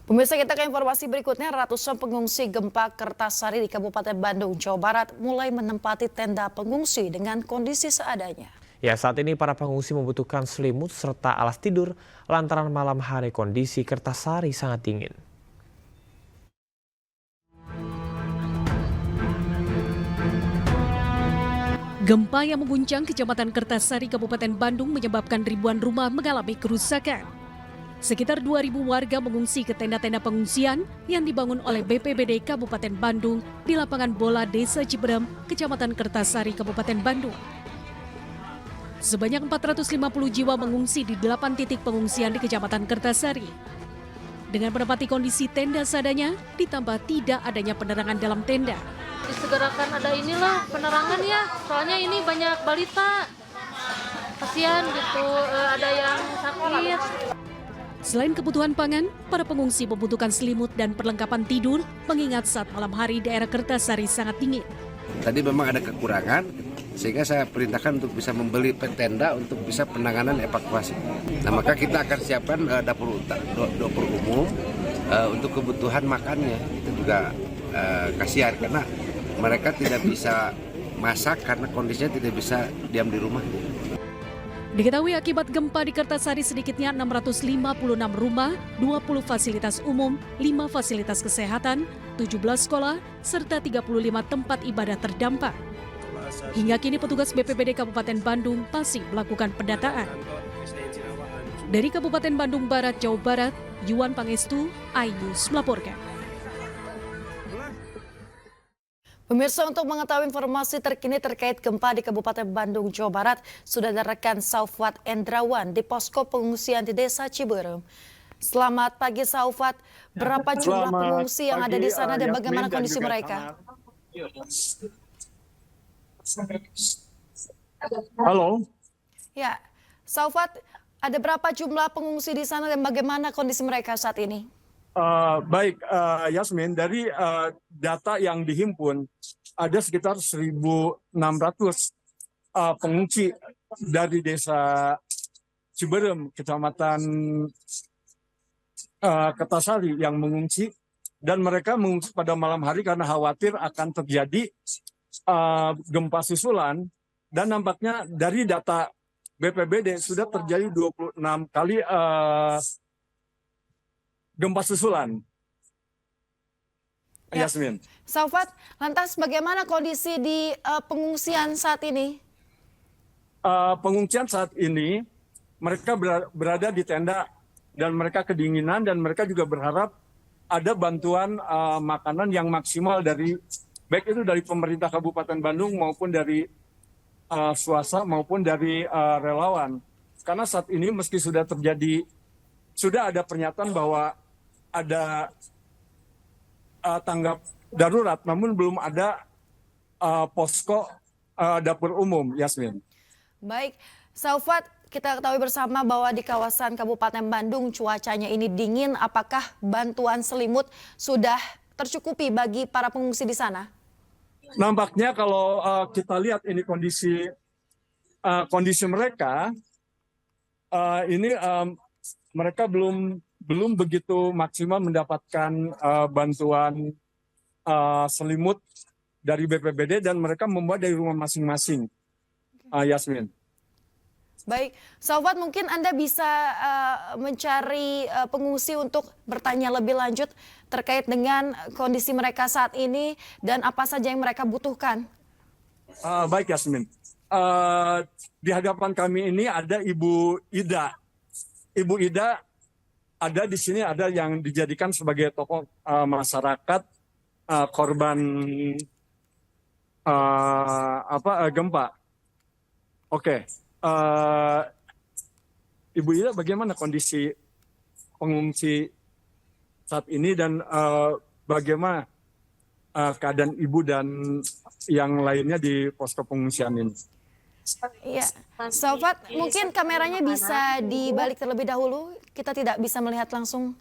Pemirsa, kita ke informasi berikutnya. Ratusan pengungsi gempa Kertasari di Kabupaten Bandung, Jawa Barat mulai menempati tenda pengungsi dengan kondisi seadanya. Ya, saat ini para pengungsi membutuhkan selimut serta alas tidur lantaran malam hari kondisi Kertasari sangat dingin. Gempa yang mengguncang Kecamatan Kertasari, Kabupaten Bandung menyebabkan ribuan rumah mengalami kerusakan. Sekitar 2.000 warga mengungsi ke tenda-tenda pengungsian yang dibangun oleh BPBD Kabupaten Bandung di lapangan bola Desa Ciberem, Kecamatan Kertasari, Kabupaten Bandung. Sebanyak 450 jiwa mengungsi di 8 titik pengungsian di Kecamatan Kertasari. Dengan menempati kondisi tenda seadanya, ditambah tidak adanya penerangan dalam tenda. Disegerakan ada inilah penerangan ya, soalnya ini banyak balita, kasihan gitu, ada yang sakit. Selain kebutuhan pangan, para pengungsi membutuhkan selimut dan perlengkapan tidur mengingat saat malam hari daerah Kertasari sangat dingin. Tadi memang ada kekurangan, sehingga saya perintahkan untuk bisa membeli tenda untuk bisa penanganan evakuasi. Nah, maka kita akan siapkan dapur umum untuk kebutuhan makannya. Itu juga kasihan karena mereka tidak bisa masak karena kondisinya tidak bisa diam di rumah. Diketahui akibat gempa di Kertasari sedikitnya 656 rumah, 20 fasilitas umum, 5 fasilitas kesehatan, 17 sekolah, serta 35 tempat ibadah terdampak. Hingga kini petugas BPBD Kabupaten Bandung masih melakukan pendataan. Dari Kabupaten Bandung Barat, Jawa Barat, Yuan Pangestu, iNews melaporkan. Pemirsa, untuk mengetahui informasi terkini terkait gempa di Kabupaten Bandung, Jawa Barat, sudah ada rekan Saufat Endrawan di posko pengungsian di Desa Ciberem. Selamat pagi, Saufat. Berapa jumlah pengungsi yang ada di sana dan bagaimana kondisi mereka? Halo. Ya, Saufat, ada berapa jumlah pengungsi di sana dan bagaimana kondisi mereka saat ini? Baik, Yasmin, dari data yang dihimpun ada sekitar 1.600 pengungsi dari Desa Ciberem, Kecamatan Kertasari yang mengungsi, dan mereka mengungsi pada malam hari karena khawatir akan terjadi gempa susulan, dan nampaknya dari data BPBD sudah terjadi 26 kali gempa susulan. Ya. Yasmin. Saufat, lantas bagaimana kondisi di pengungsian saat ini? Pengungsian saat ini, mereka berada di tenda dan mereka kedinginan, dan mereka juga berharap ada bantuan makanan yang maksimal dari, baik itu dari pemerintah Kabupaten Bandung maupun dari swasta maupun dari relawan. Karena saat ini meski sudah ada pernyataan bahwa ada tanggap darurat, namun belum ada posko dapur umum, Yasmin. Baik, Saufat, kita ketahui bersama bahwa di kawasan Kabupaten Bandung cuacanya ini dingin. Apakah bantuan selimut sudah tercukupi bagi para pengungsi di sana? Nampaknya kalau kita lihat ini kondisi mereka, ini mereka belum begitu maksimal mendapatkan bantuan selimut dari BPBD, dan mereka membawa dari rumah masing-masing, Yasmin. Baik, Saufat, mungkin Anda bisa mencari pengungsi untuk bertanya lebih lanjut terkait dengan kondisi mereka saat ini dan apa saja yang mereka butuhkan. Baik, Yasmin. Di hadapan kami ini ada Ibu Ida. Ibu Ida ada di sini, ada yang dijadikan sebagai tokoh masyarakat korban gempa. Oke. Ibu Ida, bagaimana kondisi pengungsi saat ini dan bagaimana keadaan Ibu dan yang lainnya di posko pengungsian ini? Iya, Saufat, mungkin kameranya bisa dibalik terlebih dahulu. Kita tidak bisa melihat langsung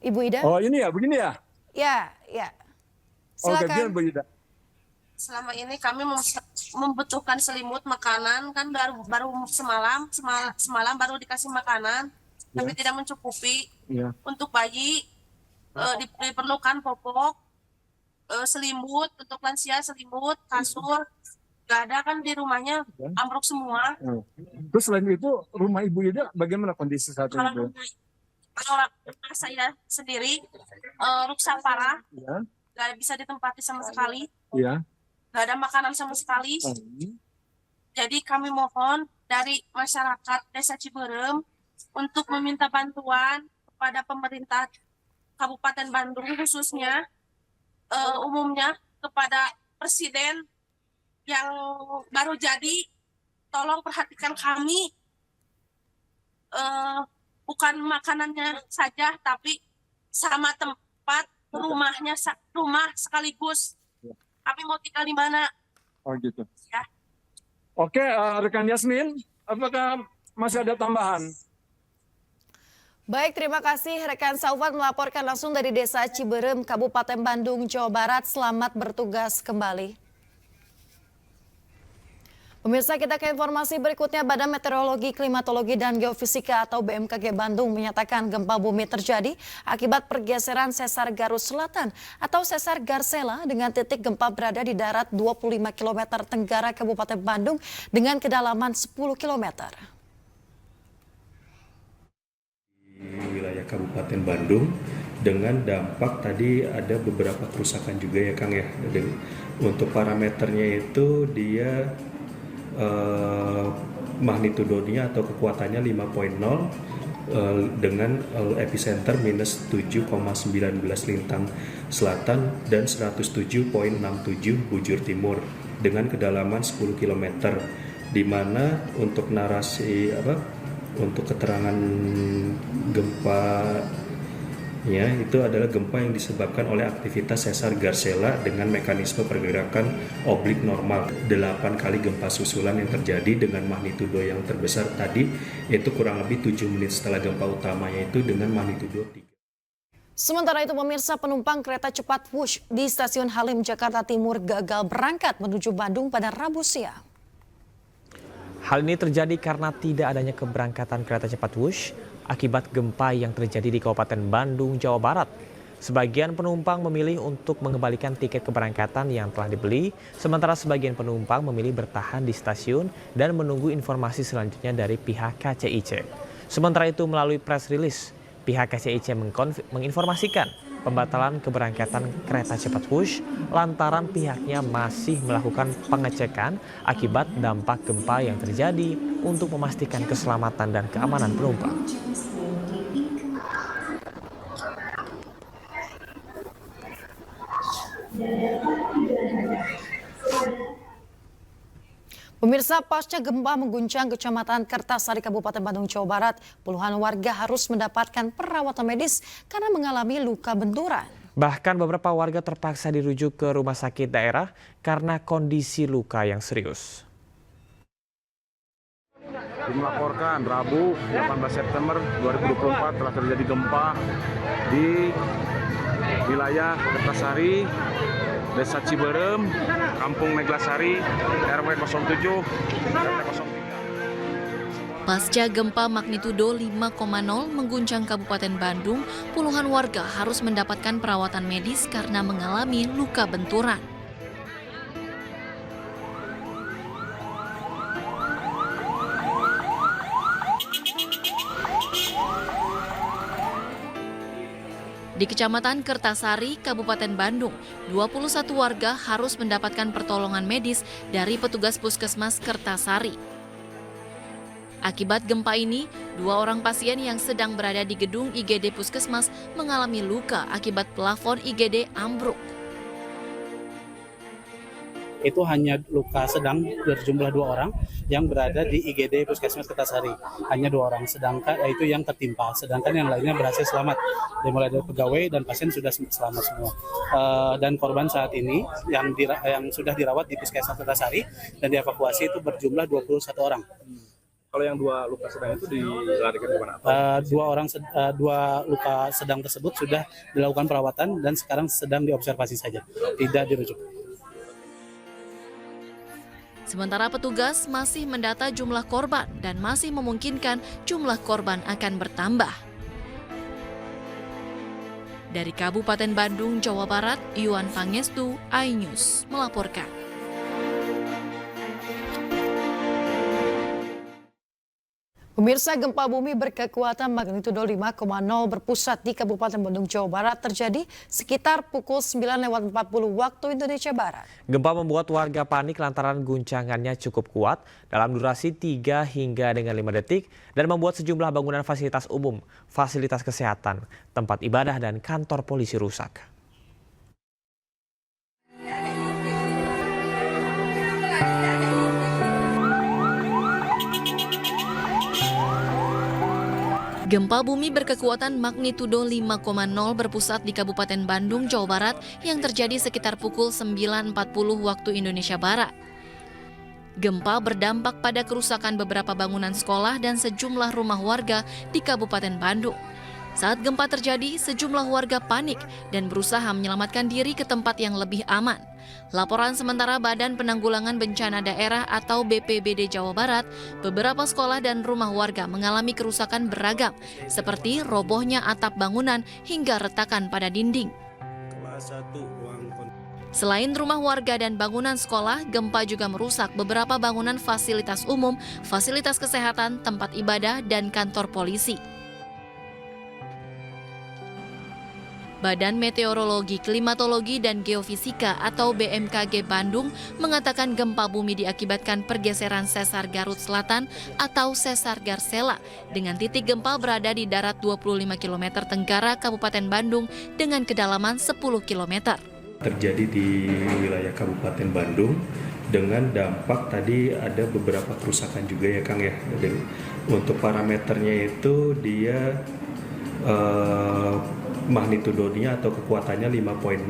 Ibu Ida. Oh, ini ya, begini ya? Ya. Oke, Silakan. biar Bu Ida. Selama ini kami membutuhkan selimut, makanan, kan baru semalam baru dikasih makanan. tapi tidak mencukupi. Ya. Untuk bayi diperlukan popok, selimut, untuk lansia selimut, kasur. Gak ada kan di rumahnya, ambruk semua. Terus selain itu rumah Ibu Ida bagaimana kondisi saat Kalau ini? rumah saya sendiri rusak parah, Ya. gak bisa ditempati sama sekali, Ya. gak ada makanan sama sekali. Jadi kami mohon dari masyarakat Desa Ciberem untuk meminta bantuan kepada pemerintah Kabupaten Bandung, khususnya umumnya kepada Presiden yang baru jadi, tolong perhatikan kami, bukan makanannya saja tapi sama tempat rumahnya, rumah sekaligus. Kami mau tinggal di mana? Oh gitu. Ya. Oke, rekan Yasmin, apakah masih ada tambahan? Baik, terima kasih rekan Saufat melaporkan langsung dari Desa Ciberem, Kabupaten Bandung, Jawa Barat. Selamat bertugas kembali. Pemirsa, kita ke informasi berikutnya. Badan Meteorologi, Klimatologi, dan Geofisika atau BMKG Bandung menyatakan gempa bumi terjadi akibat pergeseran sesar Garut Selatan atau sesar Garsela dengan titik gempa berada di darat 25 km tenggara Kabupaten Bandung dengan kedalaman 10 km. Di wilayah Kabupaten Bandung dengan dampak tadi ada beberapa kerusakan juga ya Kang ya. Untuk parameternya itu dia magnitudonya atau kekuatannya 5.0 dengan epicenter minus 7,19 lintang selatan dan 107,67 bujur timur dengan kedalaman 10 km, di mana untuk narasi untuk keterangan gempa ya, itu adalah gempa yang disebabkan oleh aktivitas sesar Garsela dengan mekanisme pergerakan oblik normal. 8 kali gempa susulan yang terjadi dengan magnitudo yang terbesar tadi, yaitu kurang lebih 7 menit setelah gempa utamanya itu dengan magnitudo 3. Sementara itu pemirsa, penumpang kereta cepat Wush di stasiun Halim Jakarta Timur gagal berangkat menuju Bandung pada Rabu siang. Hal ini terjadi karena tidak adanya keberangkatan kereta cepat Wush akibat gempa yang terjadi di Kabupaten Bandung, Jawa Barat. Sebagian penumpang memilih untuk mengembalikan tiket keberangkatan yang telah dibeli, sementara sebagian penumpang memilih bertahan di stasiun dan menunggu informasi selanjutnya dari pihak KCIC. Sementara itu melalui press release, pihak KCIC menginformasikan pembatalan keberangkatan kereta cepat Wush lantaran pihaknya masih melakukan pengecekan akibat dampak gempa yang terjadi untuk memastikan keselamatan dan keamanan penumpang. Pemirsa, pasca gempa mengguncang Kecamatan Kertasari, Kabupaten Bandung, Jawa Barat, puluhan warga harus mendapatkan perawatan medis karena mengalami luka benturan. Bahkan beberapa warga terpaksa dirujuk ke rumah sakit daerah karena kondisi luka yang serius. Melaporkan Rabu 18 September 2024 telah terjadi gempa di wilayah Kertasari, Desa Ciberem, Kampung Neglasari, RW 07, RW 03. Pasca gempa magnitudo 5,0 mengguncang Kabupaten Bandung, puluhan warga harus mendapatkan perawatan medis karena mengalami luka benturan. Di Kecamatan Kertasari, Kabupaten Bandung, 21 warga harus mendapatkan pertolongan medis dari petugas Puskesmas Kertasari. Akibat gempa ini, 2 orang pasien yang sedang berada di gedung IGD Puskesmas mengalami luka akibat plafon IGD ambruk. Itu hanya luka sedang berjumlah 2 orang yang berada di IGD Puskesmas Kertasari. Hanya 2 orang, sedangkan itu yang tertimpa, sedangkan yang lainnya berhasil selamat. Dimulai dari pegawai dan pasien sudah selamat semua. Dan korban saat ini yang sudah dirawat di Puskesmas Kertasari dan dievakuasi itu berjumlah 21 orang. Kalau yang 2 luka sedang itu dilarikan ke mana? 2 luka sedang tersebut sudah dilakukan perawatan dan sekarang sedang diobservasi saja, tidak dirujuk. Sementara petugas masih mendata jumlah korban dan masih memungkinkan jumlah korban akan bertambah. Dari Kabupaten Bandung, Jawa Barat, Yuan Pangestu, iNews melaporkan. Pemirsa, gempa bumi berkekuatan magnitudo 5,0 berpusat di Kabupaten Bandung, Jawa Barat terjadi sekitar pukul 9:40 waktu Indonesia Barat. Gempa membuat warga panik lantaran guncangannya cukup kuat dalam durasi 3 hingga dengan 5 detik dan membuat sejumlah bangunan fasilitas umum, fasilitas kesehatan, tempat ibadah dan kantor polisi rusak. Gempa bumi berkekuatan magnitudo 5,0 berpusat di Kabupaten Bandung, Jawa Barat yang terjadi sekitar pukul 9.40 waktu Indonesia Barat. Gempa berdampak pada kerusakan beberapa bangunan sekolah dan sejumlah rumah warga di Kabupaten Bandung. Saat gempa terjadi, sejumlah warga panik dan berusaha menyelamatkan diri ke tempat yang lebih aman. Laporan sementara Badan Penanggulangan Bencana Daerah atau BPBD Jawa Barat, beberapa sekolah dan rumah warga mengalami kerusakan beragam, seperti robohnya atap bangunan hingga retakan pada dinding. Selain rumah warga dan bangunan sekolah, gempa juga merusak beberapa bangunan fasilitas umum, fasilitas kesehatan, tempat ibadah, dan kantor polisi. Badan Meteorologi, Klimatologi, dan Geofisika atau BMKG Bandung mengatakan gempa bumi diakibatkan pergeseran sesar Garut Selatan atau sesar Garsela dengan titik gempa berada di darat 25 km tenggara Kabupaten Bandung dengan kedalaman 10 km. Terjadi di wilayah Kabupaten Bandung dengan dampak tadi ada beberapa kerusakan juga ya Kang ya. Untuk parameternya itu dia magnitudonya atau kekuatannya 5,0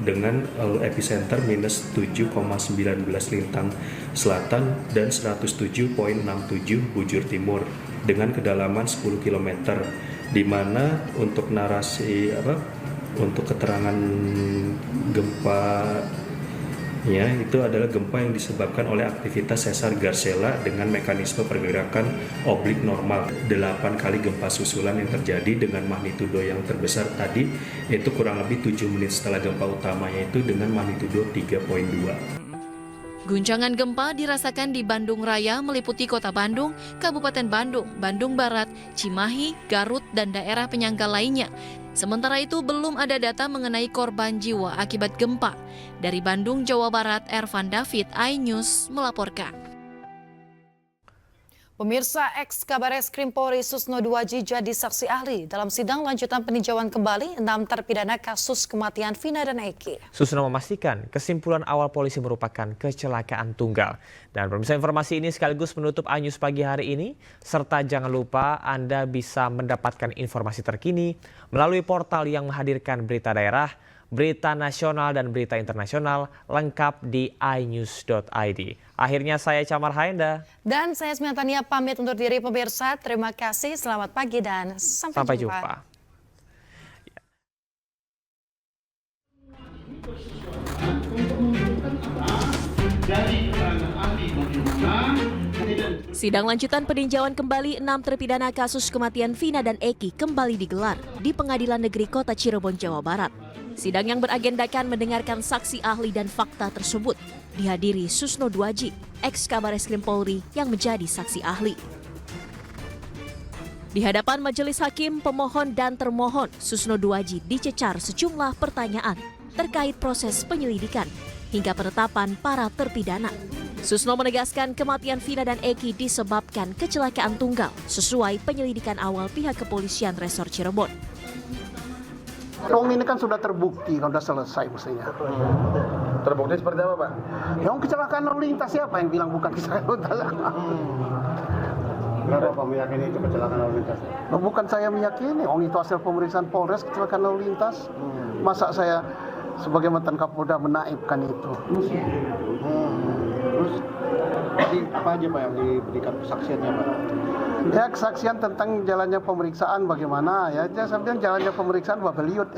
dengan epicenter minus 7,19 lintang selatan dan 107,67 bujur timur dengan kedalaman 10 km, di mana untuk narasi untuk keterangan gempa itu adalah gempa yang disebabkan oleh aktivitas sesar Garsela dengan mekanisme pergerakan oblik normal. 8 kali gempa susulan yang terjadi dengan magnitudo yang terbesar tadi itu kurang lebih 7 menit setelah gempa utamanya itu dengan magnitudo 3,2. Guncangan gempa dirasakan di Bandung Raya meliputi Kota Bandung, Kabupaten Bandung, Bandung Barat, Cimahi, Garut, dan daerah penyangga lainnya. Sementara itu belum ada data mengenai korban jiwa akibat gempa. Dari Bandung, Jawa Barat, Ervan David, iNews melaporkan. Pemirsa, ex-Kabareskrim Polri Susno Duaji jadi saksi ahli dalam sidang lanjutan peninjauan kembali 6 terpidana kasus kematian Vina dan Eki. Susno memastikan kesimpulan awal polisi merupakan kecelakaan tunggal. Dan pemirsa, informasi ini sekaligus menutup iNews pagi hari ini. Serta jangan lupa Anda bisa mendapatkan informasi terkini melalui portal yang menghadirkan berita daerah, berita nasional dan berita internasional lengkap di inews.id. Akhirnya saya Camar Haenda. Dan saya Smiatania pamit undur diri pemirsa. Terima kasih, selamat pagi dan sampai jumpa. Sidang lanjutan peninjauan kembali 6 terpidana kasus kematian Vina dan Eki kembali digelar di Pengadilan Negeri Kota Cirebon, Jawa Barat. Sidang yang beragendakan mendengarkan saksi ahli dan fakta tersebut dihadiri Susno Duaji, ex-Kabareskrim Polri yang menjadi saksi ahli. Di hadapan majelis hakim, pemohon dan termohon, Susno Duaji dicecar sejumlah pertanyaan terkait proses penyelidikan hingga penetapan para terpidana. Susno menegaskan kematian Vina dan Eki disebabkan kecelakaan tunggal sesuai penyelidikan awal pihak kepolisian Resor Cirebon. Ini kan sudah terbukti, kan sudah selesai mestinya. Terbukti seperti apa, Pak? Yang kecelakaan lalu lintas, siapa yang bilang bukan kecelakaan lalu lintas? Kenapa Pak meyakini itu kecelakaan lalu lintas? Bukan saya meyakini, itu hasil pemeriksaan Polres kecelakaan lalu lintas. Masa saya sebagai mantan Kapolda menaibkan itu? Terus apa aja Pak yang diberikan kesaksiannya, Pak? Ya, kesaksian tentang jalannya pemeriksaan bagaimana ya. Saya bilang jalannya pemeriksaan babeliut.